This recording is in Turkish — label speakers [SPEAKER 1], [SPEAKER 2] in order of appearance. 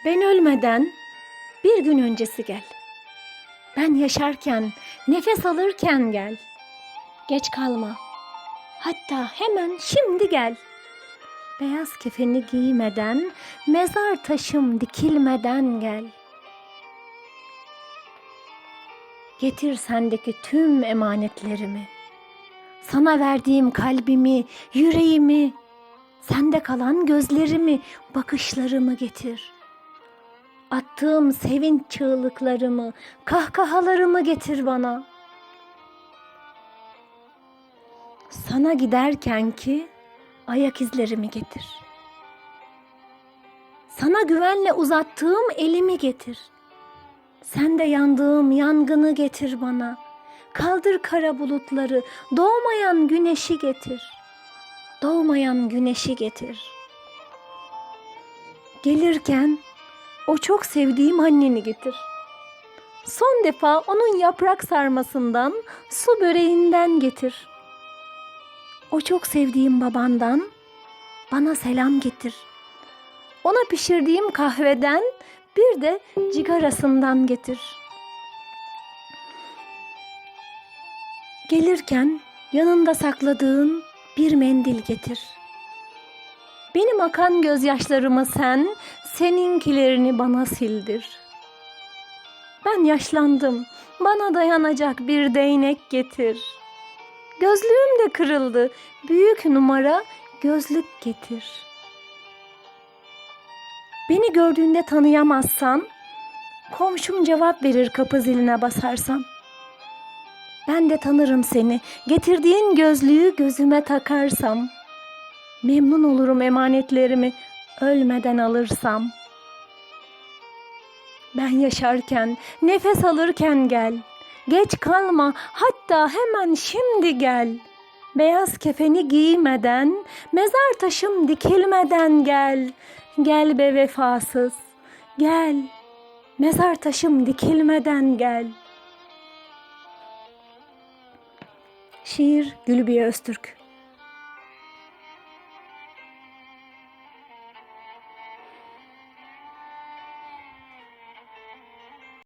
[SPEAKER 1] Ben ölmeden bir gün öncesi gel. Ben yaşarken, nefes alırken gel. Geç kalma. Hatta hemen şimdi gel. Beyaz kefeni giymeden, mezar taşım dikilmeden gel. Getir sendeki tüm emanetlerimi. Sana verdiğim kalbimi, yüreğimi, sende kalan gözlerimi, bakışlarımı getir. Attığım sevinç çığlıklarımı, kahkahalarımı getir bana. Sana giderken ki ayak izlerimi getir. Sana güvenle uzattığım elimi getir. Sende yandığım yangını getir bana. Kaldır kara bulutları, doğmayan güneşi getir. Doğmayan güneşi getir. Gelirken o çok sevdiğim anneni getir. Son defa onun yaprak sarmasından, su böreğinden getir. O çok sevdiğim babandan bana selam getir. Ona pişirdiğim kahveden bir de cigarasından getir. Gelirken yanında sakladığın bir mendil getir. Benim akan gözyaşlarımı sen, seninkilerini bana sildir. Ben yaşlandım, bana dayanacak bir değnek getir. Gözlüğüm de kırıldı, büyük numara gözlük getir. Beni gördüğünde tanıyamazsan, komşum cevap verir kapı ziline basarsam. Ben de tanırım seni, getirdiğin gözlüğü gözüme takarsam. Memnun olurum emanetlerimi ölmeden alırsam. Ben yaşarken, nefes alırken gel. Geç kalma, hatta hemen şimdi gel. Beyaz kefeni giymeden, mezar taşım dikilmeden gel. Gel be vefasız, gel. Mezar taşım dikilmeden gel. Şiir Gülbiye Öztürk.